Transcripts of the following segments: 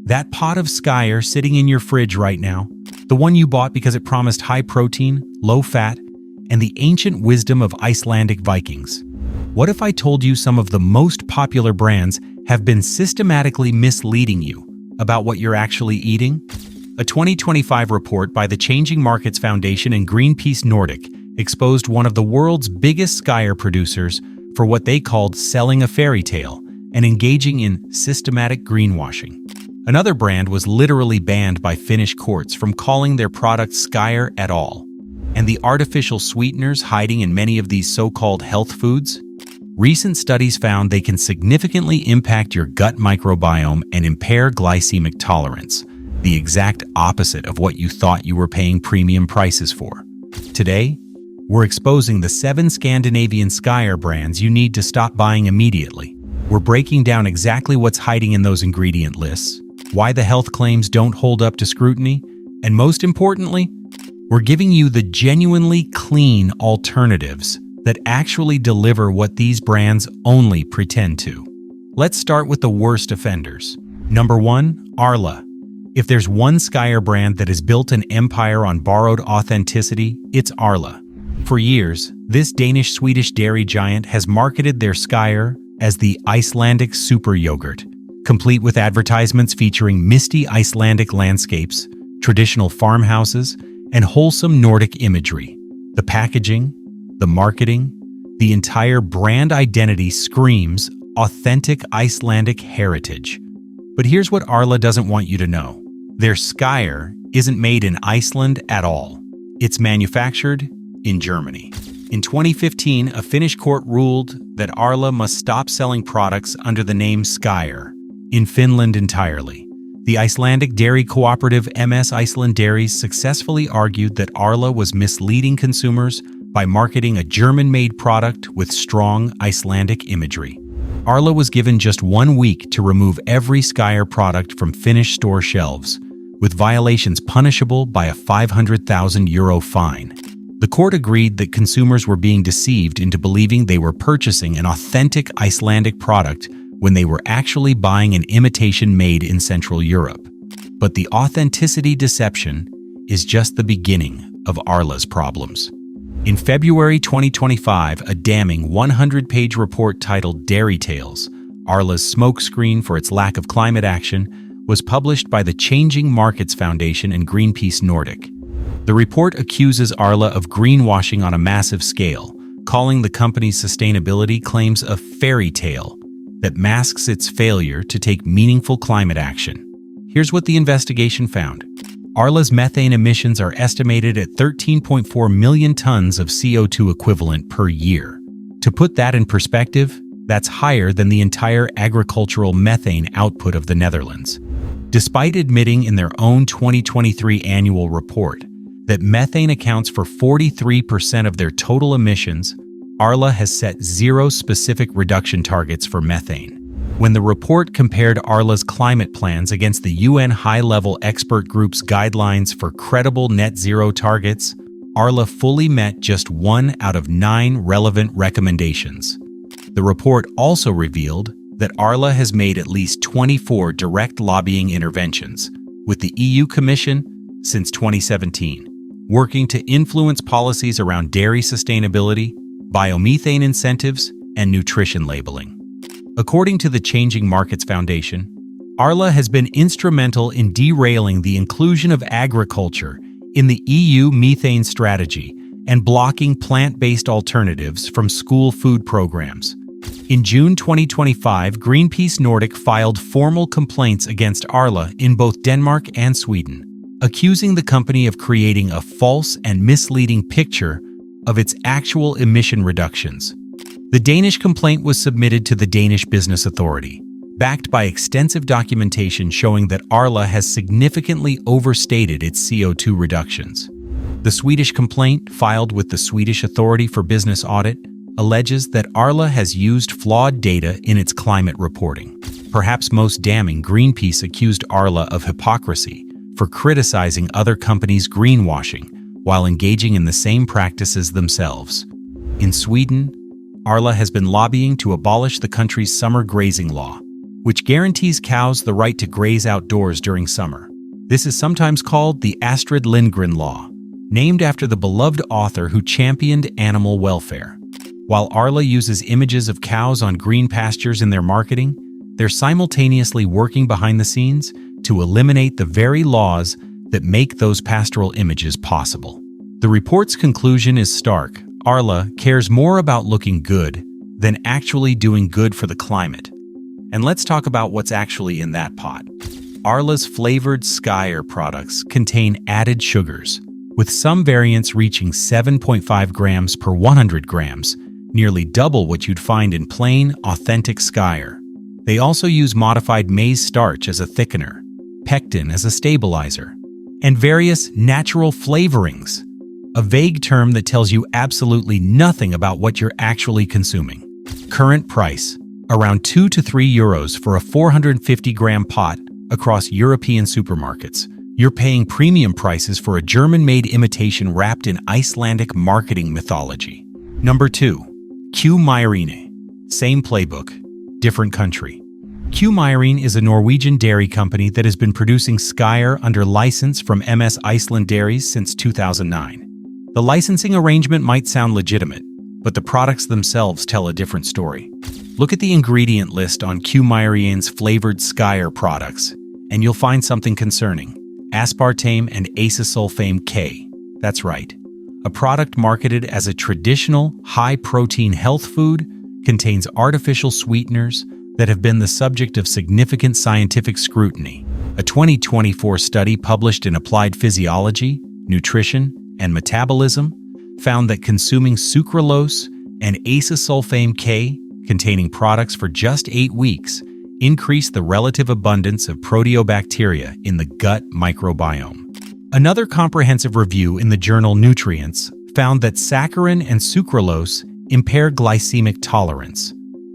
That pot of Skyr sitting in your fridge right now, the one you bought because it promised high protein, low fat, and the ancient wisdom of Icelandic Vikings. What if I told you some of the most popular brands have been systematically misleading you about what you're actually eating? A 2025 report by the Changing Markets Foundation and Greenpeace Nordic exposed one of the world's biggest Skyr producers for what they called selling a fairy tale and engaging in systematic greenwashing. Another brand was literally banned by Finnish courts from calling their product Skyr at all. And the artificial sweeteners hiding in many of these so-called health foods? Recent studies found they can significantly impact your gut microbiome and impair glycemic tolerance, the exact opposite of what you thought you were paying premium prices for. Today, we're exposing the 7 Scandinavian Skyr brands you need to stop buying immediately. We're breaking down exactly what's hiding in those ingredient lists, why the health claims don't hold up to scrutiny, and most importantly, we're giving you the genuinely clean alternatives that actually deliver what these brands only pretend to. Let's start with the worst offenders. Number 1, Arla. If there's one Skyr brand that has built an empire on borrowed authenticity, it's Arla. For years, this Danish-Swedish dairy giant has marketed their Skyr as the Icelandic super yogurt, complete with advertisements featuring misty Icelandic landscapes, traditional farmhouses, and wholesome Nordic imagery. The packaging, the marketing, the entire brand identity screams authentic Icelandic heritage. But here's what Arla doesn't want you to know. Their Skyr isn't made in Iceland at all. It's manufactured in Germany. In 2015, a Finnish court ruled that Arla must stop selling products under the name Skyr in Finland entirely. The Icelandic dairy cooperative MS Iceland Dairies successfully argued that Arla was misleading consumers by marketing a German-made product with strong Icelandic imagery. Arla was given just 1 week to remove every Skyr product from Finnish store shelves, with violations punishable by a €500,000 fine. The court agreed that consumers were being deceived into believing they were purchasing an authentic Icelandic product when they were actually buying an imitation made in Central Europe. But the authenticity deception is just the beginning of Arla's problems. In February 2025, a damning 100-page report titled Dairy Tales, Arla's smokescreen for its lack of climate action, was published by the Changing Markets Foundation and Greenpeace Nordic. The report accuses Arla of greenwashing on a massive scale, calling the company's sustainability claims a fairy tale that masks its failure to take meaningful climate action. Here's what the investigation found. Arla's methane emissions are estimated at 13.4 million tons of CO2 equivalent per year. To put that in perspective, that's higher than the entire agricultural methane output of the Netherlands. Despite admitting in their own 2023 annual report that methane accounts for 43% of their total emissions, Arla has set 0 specific reduction targets for methane. When the report compared Arla's climate plans against the UN high-level expert group's guidelines for credible net zero targets, Arla fully met just 1 out of 9 relevant recommendations. The report also revealed that Arla has made at least 24 direct lobbying interventions with the EU Commission since 2017, working to influence policies around dairy sustainability, biomethane incentives, and nutrition labeling. According to the Changing Markets Foundation, Arla has been instrumental in derailing the inclusion of agriculture in the EU methane strategy and blocking plant-based alternatives from school food programs. In June 2025, Greenpeace Nordic filed formal complaints against Arla in both Denmark and Sweden, accusing the company of creating a false and misleading picture of its actual emission reductions. The Danish complaint was submitted to the Danish Business Authority, backed by extensive documentation showing that Arla has significantly overstated its CO2 reductions. The Swedish complaint, filed with the Swedish Authority for Business Audit, alleges that Arla has used flawed data in its climate reporting. Perhaps most damning, Greenpeace accused Arla of hypocrisy for criticizing other companies' greenwashing while engaging in the same practices themselves. In Sweden, Arla has been lobbying to abolish the country's summer grazing law, which guarantees cows the right to graze outdoors during summer. This is sometimes called the Astrid Lindgren Law, named after the beloved author who championed animal welfare. While Arla uses images of cows on green pastures in their marketing, they're simultaneously working behind the scenes to eliminate the very laws that make those pastoral images possible. The report's conclusion is stark. Arla cares more about looking good than actually doing good for the climate. And let's talk about what's actually in that pot. Arla's flavored Skyr products contain added sugars, with some variants reaching 7.5 grams per 100 grams, nearly double what you'd find in plain, authentic Skyr. They also use modified maize starch as a thickener, pectin as a stabilizer, and various natural flavorings, a vague term that tells you absolutely nothing about what you're actually consuming. Current price, around 2 to 3 euros for a 450-gram pot across European supermarkets. You're paying premium prices for a German-made imitation wrapped in Icelandic marketing mythology. Number 2. Q Meieriene. Same playbook, different country. Q Meieriene is a Norwegian dairy company that has been producing Skyr under license from MS Iceland Dairies since 2009. The licensing arrangement might sound legitimate, but the products themselves tell a different story. Look at the ingredient list on Q Meieriene's flavored Skyr products, and you'll find something concerning. Aspartame and acesulfame K. That's right. A product marketed as a traditional, high-protein health food contains artificial sweeteners that have been the subject of significant scientific scrutiny. A 2024 study published in Applied Physiology, Nutrition, and Metabolism found that consuming sucralose and acesulfame K containing products for just 8 weeks increased the relative abundance of proteobacteria in the gut microbiome. Another comprehensive review in the journal Nutrients found that saccharin and sucralose impair glycemic tolerance,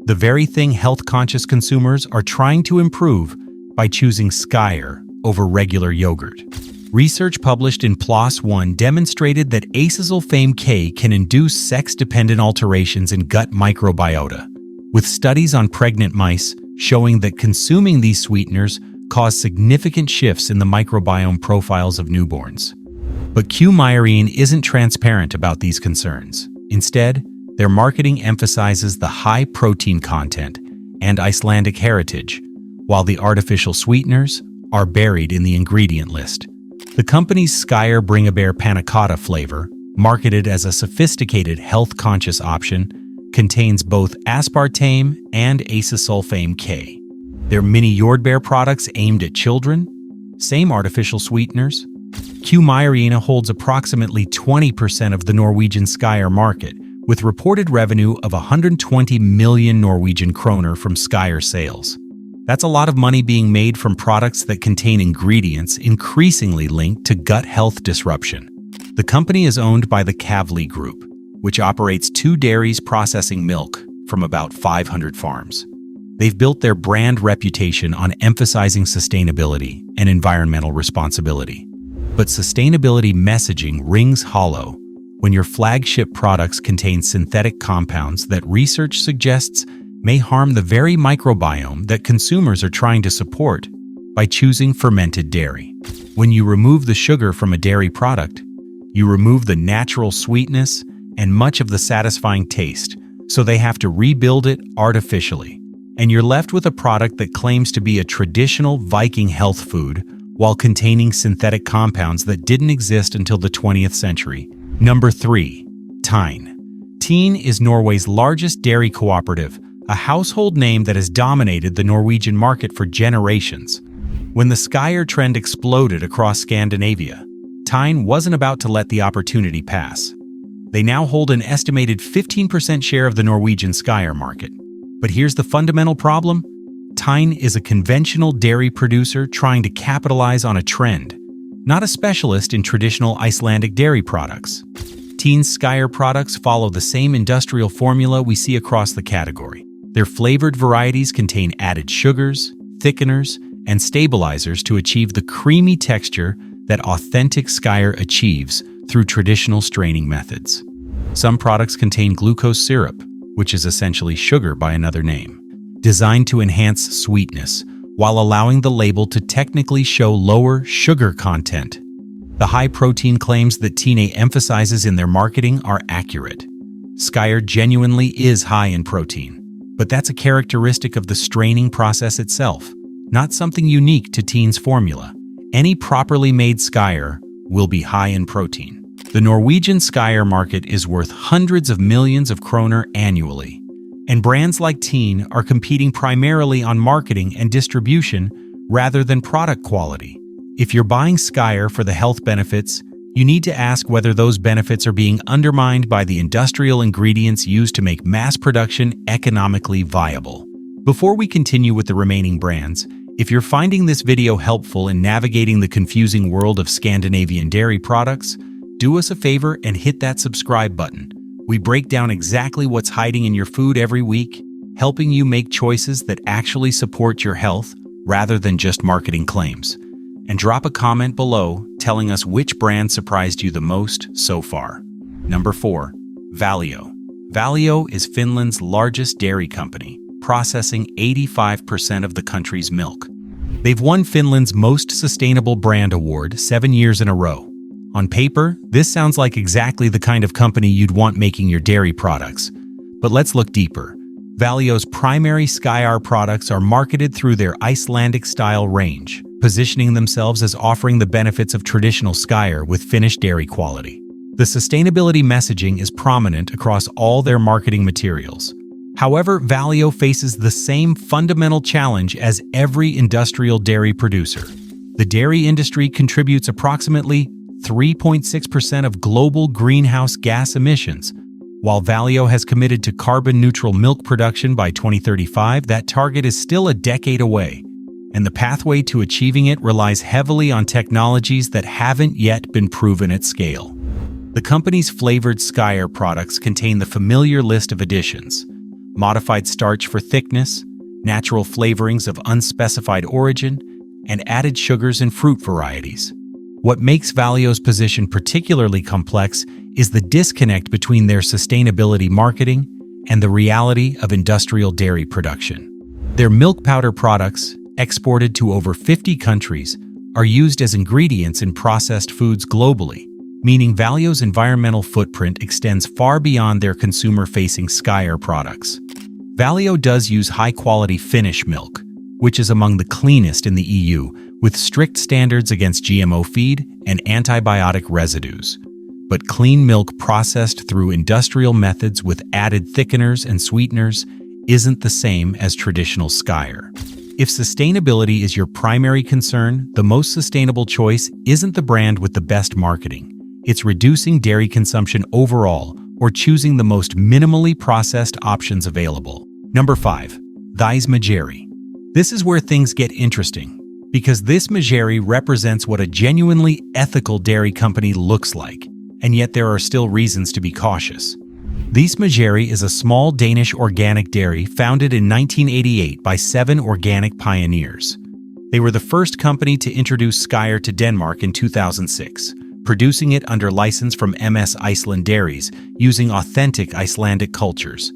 the very thing health-conscious consumers are trying to improve by choosing Skyr over regular yogurt. Research published in PLOS One demonstrated that acesulfame K can induce sex-dependent alterations in gut microbiota, with studies on pregnant mice showing that consuming these sweeteners cause significant shifts in the microbiome profiles of newborns. But Q Meierien isn't transparent about these concerns. Instead, their marketing emphasizes the high protein content and Icelandic heritage, while the artificial sweeteners are buried in the ingredient list. The company's Skyr Bring-A-Bear Panna Cotta flavor, marketed as a sophisticated health-conscious option, contains both aspartame and acesulfame K. Their mini Jordbær products aimed at children, same artificial sweeteners. Q Meierien holds approximately 20% of the Norwegian Skyr market, with reported revenue of 120 million Norwegian kroner from Skyr sales. That's a lot of money being made from products that contain ingredients increasingly linked to gut health disruption. The company is owned by the Kavli Group, which operates 2 dairies processing milk from about 500 farms. They've built their brand reputation on emphasizing sustainability and environmental responsibility. But sustainability messaging rings hollow when your flagship products contain synthetic compounds that research suggests may harm the very microbiome that consumers are trying to support by choosing fermented dairy. When you remove the sugar from a dairy product, you remove the natural sweetness and much of the satisfying taste, so they have to rebuild it artificially. And you're left with a product that claims to be a traditional Viking health food while containing synthetic compounds that didn't exist until the 20th century. Number 3. Tine. Tine is Norway's largest dairy cooperative, a household name that has dominated the Norwegian market for generations. When the Skyr trend exploded across Scandinavia, Tine wasn't about to let the opportunity pass. They now hold an estimated 15% share of the Norwegian Skyr market. But here's the fundamental problem. Tine is a conventional dairy producer trying to capitalize on a trend, not a specialist in traditional Icelandic dairy products. Tine's Skyr products follow the same industrial formula we see across the category. Their flavored varieties contain added sugars, thickeners, and stabilizers to achieve the creamy texture that authentic Skyr achieves through traditional straining methods. Some products contain glucose syrup, which is essentially sugar by another name. designed to enhance sweetness, while allowing the label to technically show lower sugar content. The high-protein claims that Tine emphasizes in their marketing are accurate. Skyr genuinely is high in protein, but that's a characteristic of the straining process itself, not something unique to Tine's formula. Any properly made Skyr will be high in protein. The Norwegian Skyr market is worth hundreds of millions of kroner annually, and brands like Tine are competing primarily on marketing and distribution rather than product quality. If you're buying Skyr for the health benefits, you need to ask whether those benefits are being undermined by the industrial ingredients used to make mass production economically viable. Before we continue with the remaining brands, if you're finding this video helpful in navigating the confusing world of Scandinavian dairy products, do us a favor and hit that subscribe button. We break down exactly what's hiding in your food every week, helping you make choices that actually support your health rather than just marketing claims. And drop a comment below telling us which brand surprised you the most so far. Number 4. Valio. Valio is Finland's largest dairy company, processing 85% of the country's milk. They've won Finland's Most Sustainable Brand Award 7 years in a row. On paper, this sounds like exactly the kind of company you'd want making your dairy products. But let's look deeper. Valio's primary Skyr products are marketed through their Icelandic-style range, positioning themselves as offering the benefits of traditional Skyr with finished dairy quality. The sustainability messaging is prominent across all their marketing materials. However, Valio faces the same fundamental challenge as every industrial dairy producer. The dairy industry contributes approximately 3.6% of global greenhouse gas emissions. While Valio has committed to carbon-neutral milk production by 2035, that target is still a decade away, and the pathway to achieving it relies heavily on technologies that haven't yet been proven at scale. The company's flavored Skyr products contain the familiar list of additions: modified starch for thickness, natural flavorings of unspecified origin, and added sugars and fruit varieties. What makes Valio's position particularly complex is the disconnect between their sustainability marketing and the reality of industrial dairy production. Their milk powder products, exported to over 50 countries, are used as ingredients in processed foods globally, meaning Valio's environmental footprint extends far beyond their consumer-facing Skyr products. Valio does use high-quality Finnish milk, which is among the cleanest in the EU, with strict standards against GMO feed and antibiotic residues. But clean milk processed through industrial methods with added thickeners and sweeteners isn't the same as traditional Skyr. If sustainability is your primary concern, the most sustainable choice isn't the brand with the best marketing. It's reducing dairy consumption overall or choosing the most minimally processed options available. Number 5. Icelandic-style. This is where things get interesting, because this imagery represents what a genuinely ethical dairy company looks like, and yet there are still reasons to be cautious. Icelandic-style is a small Danish organic dairy founded in 1988 by 7 organic pioneers. They were the first company to introduce Skyr to Denmark in 2006, producing it under license from MS Iceland Dairies using authentic Icelandic cultures.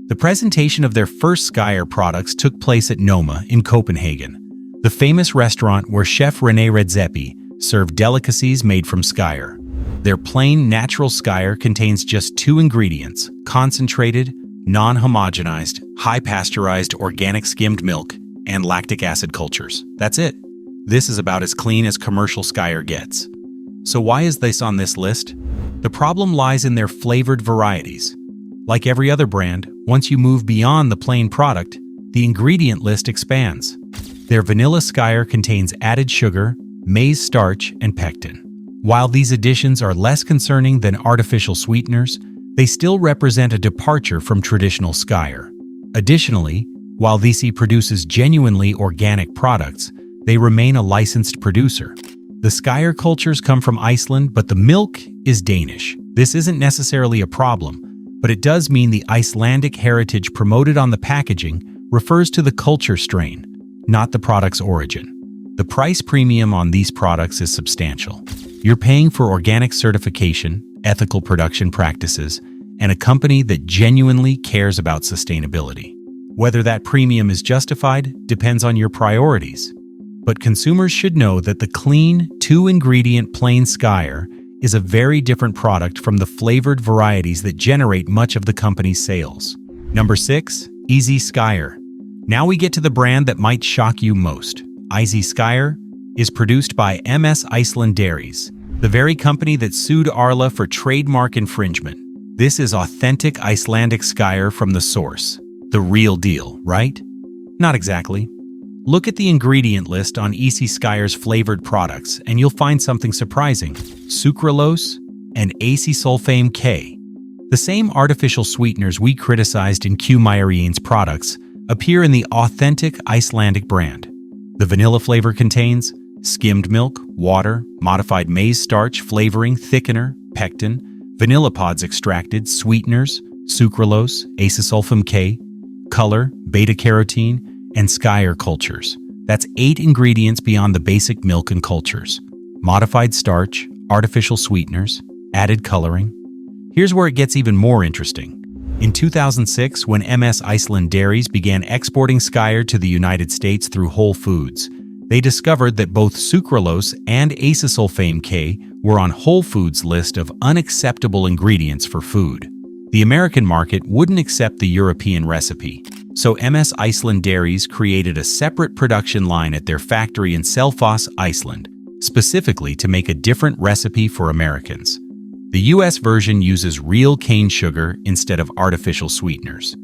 The presentation of their first Skyr products took place at Noma in Copenhagen, the famous restaurant where chef René Redzepi served delicacies made from Skyr. Their plain, natural Skyr contains just 2 ingredients: concentrated, non-homogenized, high-pasteurized organic skimmed milk, and lactic acid cultures. That's it. This is about as clean as commercial Skyr gets. So why is this on this list? The problem lies in their flavored varieties. Like every other brand, once you move beyond the plain product, the ingredient list expands. Their vanilla Skyr contains added sugar, maize starch, and pectin. While these additions are less concerning than artificial sweeteners, they still represent a departure from traditional Skyr. Additionally, while VC produces genuinely organic products, they remain a licensed producer. The Skyr cultures come from Iceland, but the milk is Danish. This isn't necessarily a problem, but it does mean the Icelandic heritage promoted on the packaging refers to the culture strain, not the product's origin. The price premium on these products is substantial. You're paying for organic certification, ethical production practices, and a company that genuinely cares about sustainability. Whether that premium is justified depends on your priorities. But consumers should know that the clean, two-ingredient plain Skyr is a very different product from the flavored varieties that generate much of the company's sales. Number 6. Easy Skyr. Now we get to the brand that might shock you most. Easy Skyr is produced by MS Iceland Dairies, the very company that sued Arla for trademark infringement. This is authentic Icelandic-style from the source. The real deal, right? Not exactly. Look at the ingredient list on Easy Skyr's flavored products and you'll find something surprising. Sucralose and acesulfame K. The same artificial sweeteners we criticized in Q Meyerine's products appear in the authentic Icelandic brand. The vanilla flavor contains skimmed milk, water, modified maize starch, flavoring, thickener, pectin, vanilla pods extracted, sweeteners, sucralose, acesulfame K, color, beta-carotene, and Skyr cultures. That's 8 ingredients beyond the basic milk and cultures. Modified starch, artificial sweeteners, added coloring. Here's where it gets even more interesting. In 2006, when MS Iceland Dairies began exporting Skyr to the United States through Whole Foods, they discovered that both sucralose and acesulfame K were on Whole Foods' list of unacceptable ingredients for food. The American market wouldn't accept the European recipe, so MS Iceland Dairies created a separate production line at their factory in Selfoss, Iceland, specifically to make a different recipe for Americans. The US version uses real cane sugar instead of artificial sweeteners.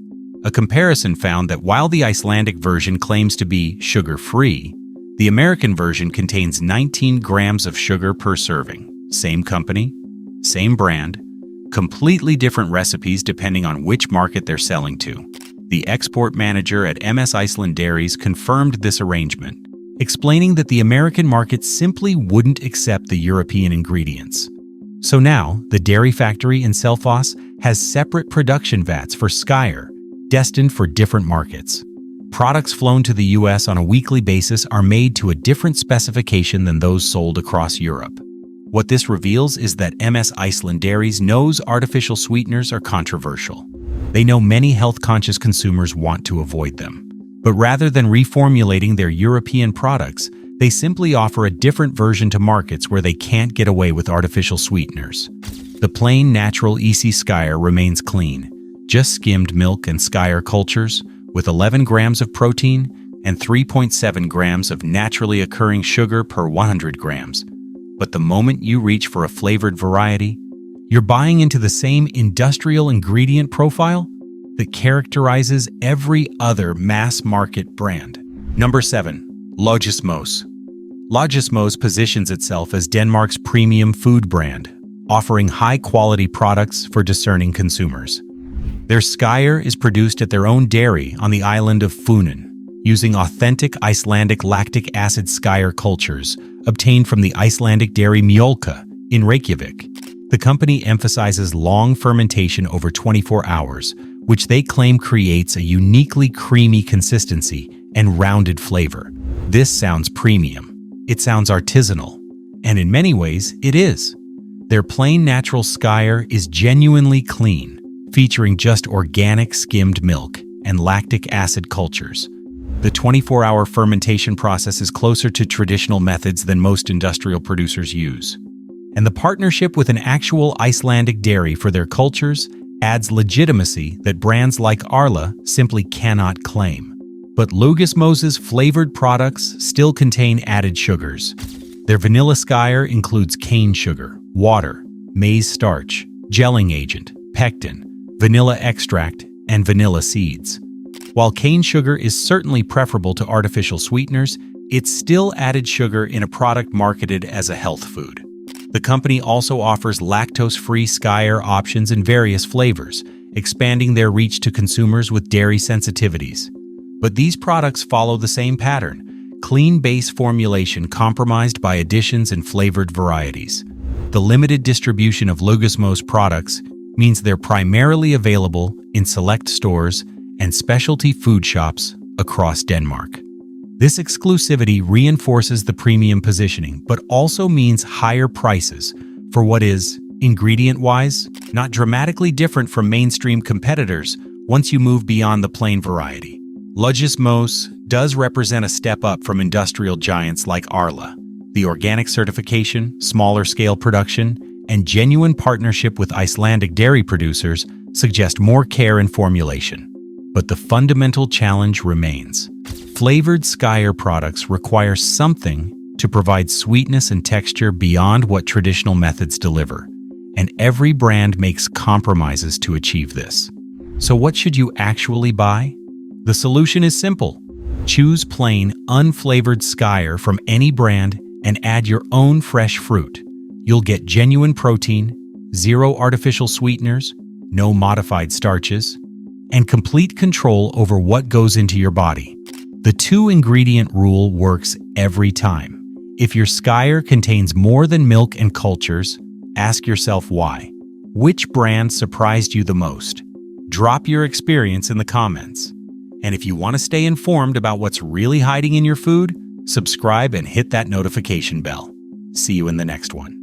A comparison found that while the Icelandic version claims to be sugar-free, the American version contains 19 grams of sugar per serving. Same company, same brand, completely different recipes depending on which market they're selling to. The export manager at MS Iceland Dairies confirmed this arrangement, explaining that the American market simply wouldn't accept the European ingredients. So now, the dairy factory in Selfoss has separate production vats for Skyr, destined for different markets. Products flown to the US on a weekly basis are made to a different specification than those sold across Europe. What this reveals is that MS Iceland Dairies knows artificial sweeteners are controversial. They know many health-conscious consumers want to avoid them. But rather than reformulating their European products, they simply offer a different version to markets where they can't get away with artificial sweeteners. The plain, natural Easy Skyr remains clean, just skimmed milk and Skyr cultures, with 11 grams of protein and 3.7 grams of naturally occurring sugar per 100 grams. But the moment you reach for a flavored variety, you're buying into the same industrial ingredient profile that characterizes every other mass-market brand. Number 7. Logismos. Logismos positions itself as Denmark's premium food brand, offering high-quality products for discerning consumers. Their Skyr is produced at their own dairy on the island of Funen, using authentic Icelandic lactic acid Skyr cultures obtained from the Icelandic dairy Mjólka in Reykjavik. The company emphasizes long fermentation over 24 hours, which they claim creates a uniquely creamy consistency and rounded flavor. This sounds premium. It sounds artisanal. And in many ways, it is. Their plain natural Skyr is genuinely clean, featuring just organic skimmed milk and lactic acid cultures. The 24-hour fermentation process is closer to traditional methods than most industrial producers use. And the partnership with an actual Icelandic dairy for their cultures adds legitimacy that brands like Arla simply cannot claim. But Logismos's flavored products still contain added sugars. Their vanilla Skyr includes cane sugar, water, maize starch, gelling agent, pectin, vanilla extract, and vanilla seeds. While cane sugar is certainly preferable to artificial sweeteners, it's still added sugar in a product marketed as a health food. The company also offers lactose-free Skyr options in various flavors, expanding their reach to consumers with dairy sensitivities. But these products follow the same pattern: clean base formulation compromised by additions and flavored varieties. The limited distribution of Logismos products means they're primarily available in select stores and specialty food shops across Denmark. This exclusivity reinforces the premium positioning, but also means higher prices for what is, ingredient-wise, not dramatically different from mainstream competitors once you move beyond the plain variety. Logismos does represent a step up from industrial giants like Arla. The organic certification, smaller scale production, and genuine partnership with Icelandic dairy producers suggest more care in formulation. But the fundamental challenge remains. Flavored Skyr products require something to provide sweetness and texture beyond what traditional methods deliver, and every brand makes compromises to achieve this. So what should you actually buy? The solution is simple. Choose plain, unflavored Skyr from any brand and add your own fresh fruit. You'll get genuine protein, zero artificial sweeteners, no modified starches, and complete control over what goes into your body. The two-ingredient rule works every time. If your Skyr contains more than milk and cultures, ask yourself why. Which brand surprised you the most? Drop your experience in the comments. And if you want to stay informed about what's really hiding in your food, subscribe and hit that notification bell. See you in the next one.